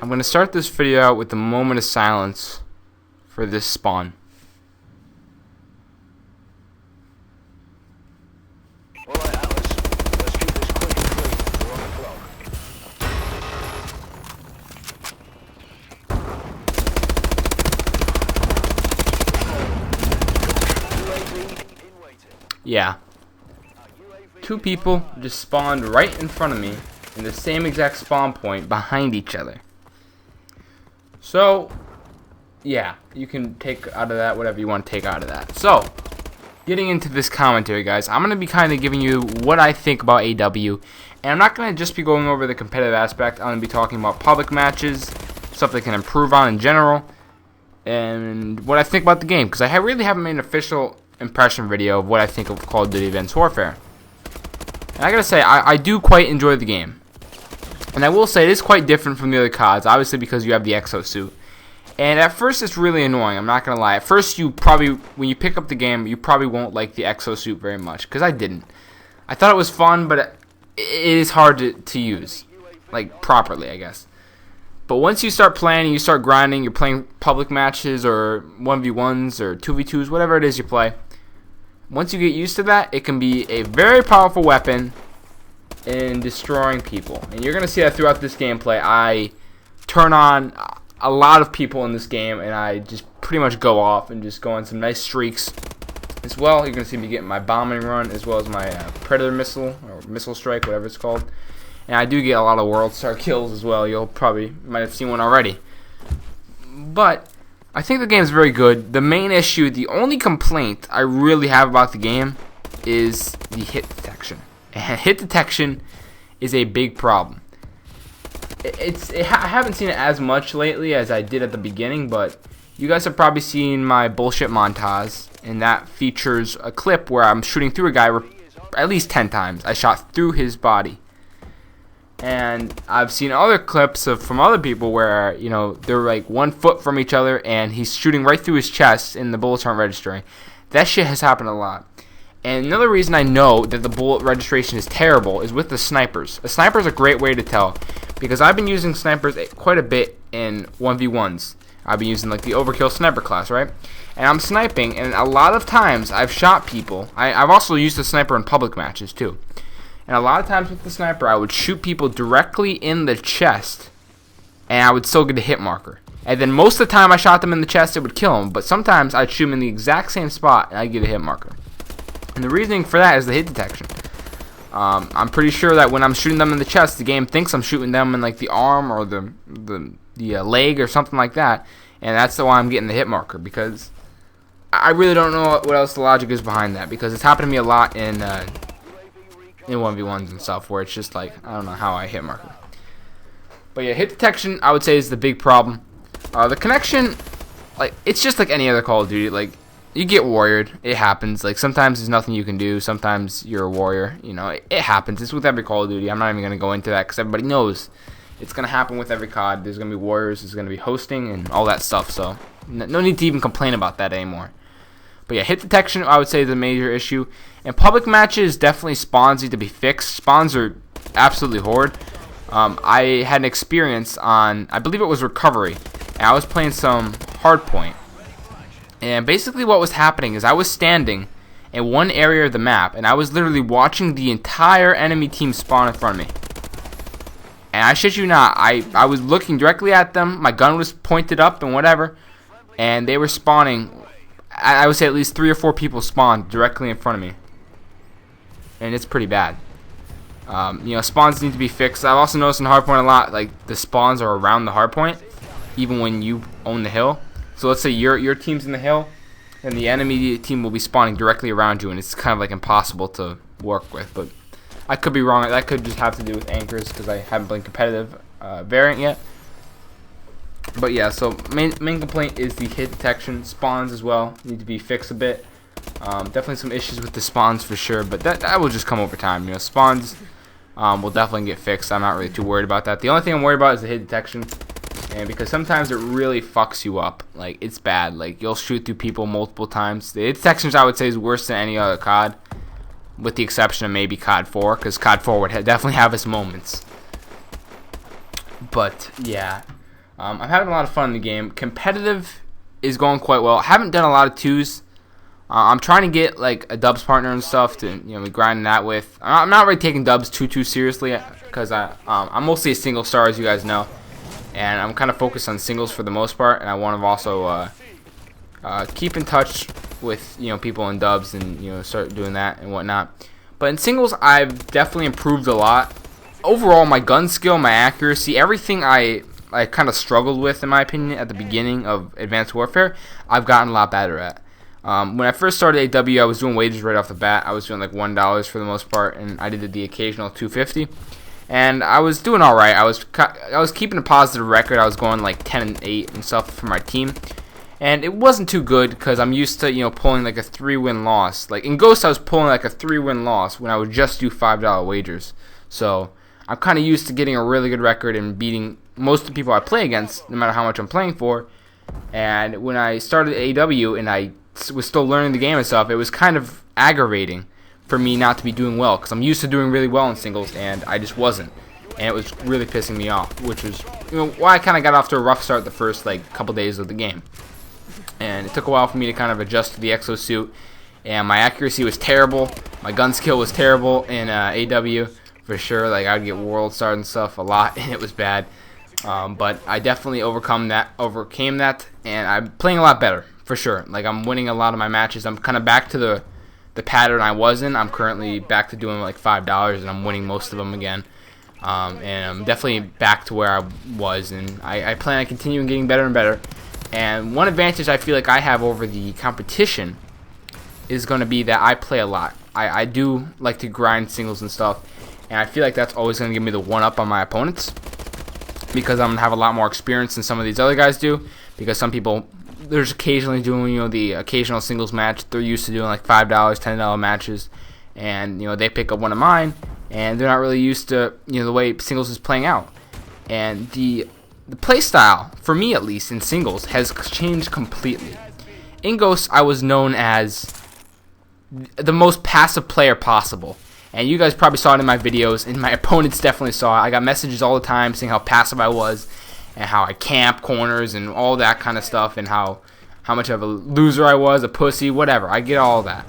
I'm going to start this video out with a moment of silence for this spawn. Alright, Atlas. Let's keep this quick and clean. We're on the clock. UAV in waiting. Yeah. Two people just spawned right in front of me in the same exact spawn point behind each other. So, yeah, you can take out of that whatever you want to take out of that. So, getting into this commentary, guys, I'm going to be kind of giving you what I think about AW. And I'm not going to just be going over the competitive aspect. I'm going to be talking about public matches, stuff they can improve on in general, and what I think about the game. Because I really haven't made an official impression video of what I think of Call of Duty Advanced Warfare. And I gotta say, I do quite enjoy the game. And I will say, it is quite different from the other CODs, obviously because you have the exosuit. And at first, it's really annoying, I'm not gonna lie. At first, when you pick up the game, you probably won't like the exosuit very much. Because I didn't. I thought it was fun, but it is hard to use. Like, properly, I guess. But once you start playing and you start grinding, you're playing public matches or 1v1s or 2v2s, whatever it is you play. Once you get used to that, it can be a very powerful weapon in destroying people. And you're going to see that throughout this gameplay. I turn on a lot of people in this game, and I just pretty much go off and just go on some nice streaks. As well, you're going to see me getting my bombing run, as well as my Predator missile, or missile strike, whatever it's called. And I do get a lot of World Star kills as well. Might have seen one already. But I think the game is very good. The main issue, the only complaint I really have about the game is the hit detection. And hit detection is a big problem. I haven't seen it as much lately as I did at the beginning, but you guys have probably seen my bullshit montage, and that features a clip where I'm shooting through a guy at least 10 times. I shot through his body. And I've seen other clips from other people where, you know, they're like 1 foot from each other and he's shooting right through his chest and the bullets aren't registering. That shit has happened a lot. And another reason I know that the bullet registration is terrible is with the snipers. A sniper is a great way to tell, because I've been using snipers quite a bit in 1v1s. I've been using like the overkill sniper class, right? And I'm sniping, and a lot of times I've shot people. I've also used the sniper in public matches too. And a lot of times with the sniper, I would shoot people directly in the chest, and I would still get a hit marker. And then most of the time I shot them in the chest, it would kill them. But sometimes I'd shoot them in the exact same spot, and I'd get a hit marker. And the reasoning for that is the hit detection. I'm pretty sure that when I'm shooting them in the chest, the game thinks I'm shooting them in like the arm or the leg or something like that. And that's why I'm getting the hit marker, because I really don't know what else the logic is behind that. Because it's happened to me a lot in 1v1s and stuff, where it's just like, I don't know how I hit marker. But yeah, hit detection, I would say, is the big problem. The connection, like, it's just like any other Call of Duty. Like, you get warriored, it happens. Like, sometimes there's nothing you can do, sometimes you're a warrior, you know, it happens. It's with every Call of Duty. I'm not even going to go into that, because everybody knows it's going to happen with every COD. There's going to be warriors, there's going to be hosting, and all that stuff, so no need to even complain about that anymore. But yeah, hit detection, I would say, is a major issue. And public matches, definitely spawns need to be fixed. Spawns are absolutely horrid. I had an experience on, I believe it was Recovery, and I was playing some Hardpoint. And basically what was happening is I was standing in one area of the map, and I was literally watching the entire enemy team spawn in front of me. And I shit you not, I was looking directly at them, my gun was pointed up and whatever, and they were spawning. I would say at least 3 or 4 people spawned directly in front of me. And it's pretty bad. You know, spawns need to be fixed. I've also noticed in Hardpoint a lot, like, the spawns are around the hardpoint, even when you own the hill. So let's say your team's in the hill, and the enemy team will be spawning directly around you, and it's kind of like impossible to work with. But I could be wrong. That could just have to do with anchors, because I haven't played competitive variant yet. But yeah, so main complaint is the hit detection. Spawns as well need to be fixed a bit. Definitely some issues with the spawns for sure, but that will just come over time. You know, spawns will definitely get fixed. I'm not really too worried about that. The only thing I'm worried about is the hit detection, and because sometimes it really fucks you up. Like, it's bad. Like, you'll shoot through people multiple times. The hit detections, I would say, is worse than any other COD, with the exception of maybe COD 4, because COD 4 would definitely have its moments. But yeah. I'm having a lot of fun in the game. Competitive is going quite well. I haven't done a lot of 2s. I'm trying to get like a dubs partner and stuff to be grinding that with. I'm not really taking dubs too seriously because I'm mostly a single star, as you guys know, and I'm kind of focused on singles for the most part. And I want to also keep in touch with people in dubs and start doing that and whatnot. But in singles, I've definitely improved a lot. Overall, my gun skill, my accuracy, everything I kind of struggled with, in my opinion, at the beginning of Advanced Warfare, I've gotten a lot better at. When I first started AW, I was doing wages right off the bat. I was doing like $1 for the most part, and I did the occasional $2.50, and I was doing all right. I was keeping a positive record. I was going like 10-8 and stuff for my team, and it wasn't too good because I'm used to pulling like a 3-win loss. Like in Ghost, I was pulling like a 3-win loss when I would just do $5 wagers. So I'm kind of used to getting a really good record and beating most of the people I play against, no matter how much I'm playing for. And when I started AW and I was still learning the game and stuff, it was kind of aggravating for me not to be doing well because I'm used to doing really well in singles and I just wasn't, and it was really pissing me off, which was why I kind of got off to a rough start the first like couple days of the game. And it took a while for me to kind of adjust to the exosuit, and my accuracy was terrible, my gun skill was terrible in AW for sure. Like I'd get world stars and stuff a lot and it was bad, but I definitely overcame that, and I'm playing a lot better. For sure. Like I'm winning a lot of my matches. I'm kind of back to the pattern I was in. I'm currently back to doing like $5 and I'm winning most of them again. And I'm definitely back to where I was, and I plan on continuing getting better and better. And one advantage I feel like I have over the competition is going to be that I play a lot. I do like to grind singles and stuff, and I feel like that's always going to give me the one-up on my opponents because I'm going to have a lot more experience than some of these other guys do, because some people, there's occasionally doing the occasional singles match. They're used to doing like $5, $10 matches, and they pick up one of mine, and they're not really used to the way singles is playing out. And the play style, for me at least in singles, has changed completely. In Ghost, I was known as the most passive player possible, and you guys probably saw it in my videos, and my opponents definitely saw it. I got messages all the time saying how passive I was, and how I camp corners and all that kind of stuff, and how much of a loser I was, a pussy, whatever. I get all that.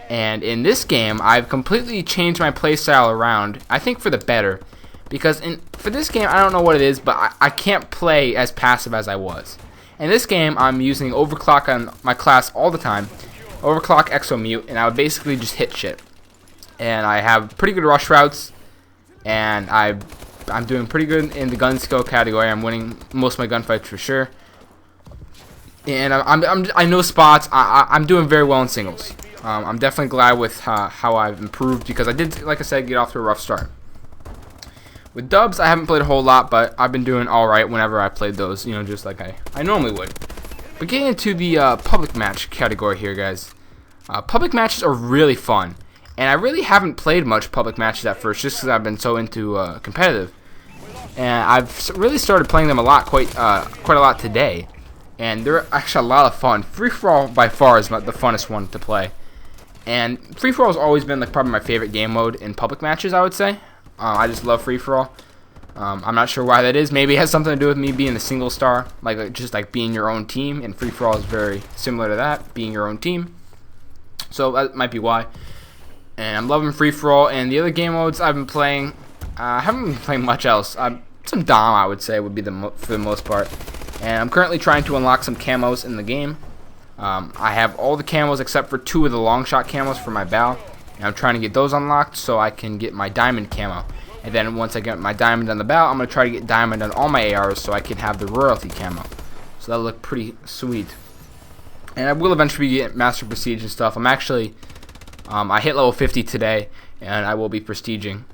And in this game, I've completely changed my playstyle around, I think for the better, because for this game, I don't know what it is, but I can't play as passive as I was. In this game, I'm using overclock on my class all the time, overclock exomute, and I would basically just hit shit. And I have pretty good rush routes, and I'm doing pretty good in the gun skill category. I'm winning most of my gunfights for sure, and I know spots. I'm doing very well in singles. I'm definitely glad with how I've improved, because I did, like I said, get off to a rough start. With dubs, I haven't played a whole lot, but I've been doing all right whenever I played those, just like I normally would. But getting into the public match category here, guys, public matches are really fun. And I really haven't played much public matches at first, just because I've been so into competitive. And I've really started playing them a lot, quite a lot today. And they're actually a lot of fun. Free-for-all by far is the funnest one to play. And free-for-all has always been probably my favorite game mode in public matches, I would say. I just love free-for-all. I'm not sure why that is. Maybe it has something to do with me being a single star, just like being your own team. And free-for-all is very similar to that, being your own team. So that might be why. And I'm loving free-for-all. And the other game modes I've been playing, I haven't been playing much else. Some Dom, I would say, would be for the most part. And I'm currently trying to unlock some camos in the game. I have all the camos except for 2 of the long shot camos for my bow. And I'm trying to get those unlocked so I can get my diamond camo. And then once I get my diamond on the bow, I'm going to try to get diamond on all my ARs so I can have the royalty camo. So that'll look pretty sweet. And I will eventually get master prestige and stuff. I'm actually... I hit level 50 today, and I will be prestiging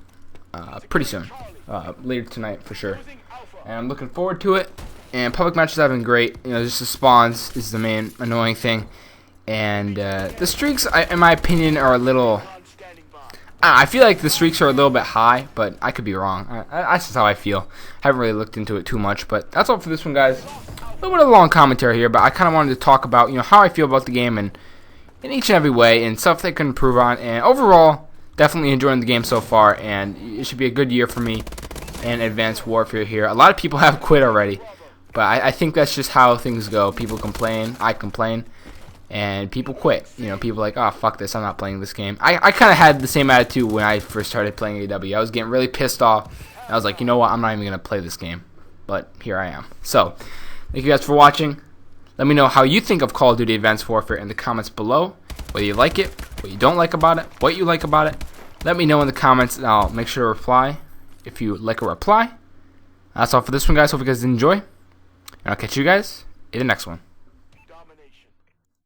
pretty soon, later tonight for sure. And I'm looking forward to it. And public matches have been great. Just the spawns is the main annoying thing, and the streaks, in my opinion, are a little. I feel like the streaks are a little bit high, but I could be wrong. That's just how I feel. I haven't really looked into it too much, but that's all for this one, guys. A little bit of a long commentary here, but I kind of wanted to talk about how I feel about the game and in each and every way, and stuff they can improve on. And overall, definitely enjoying the game so far, and it should be a good year for me. and Advanced Warfare here. A lot of people have quit already, but I think that's just how things go. People complain, I complain, and people quit. You know, people are like, oh, fuck this, I'm not playing this game. I kind of had the same attitude when I first started playing AW. I was getting really pissed off. I was like, you know what, I'm not even going to play this game. But here I am. So, thank you guys for watching. Let me know how you think of Call of Duty Advanced Warfare in the comments below. Whether you like it, what you don't like about it, what you like about it. Let me know in the comments, and I'll make sure to reply if you like a reply. That's all for this one, guys. Hope you guys enjoy. And I'll catch you guys in the next one.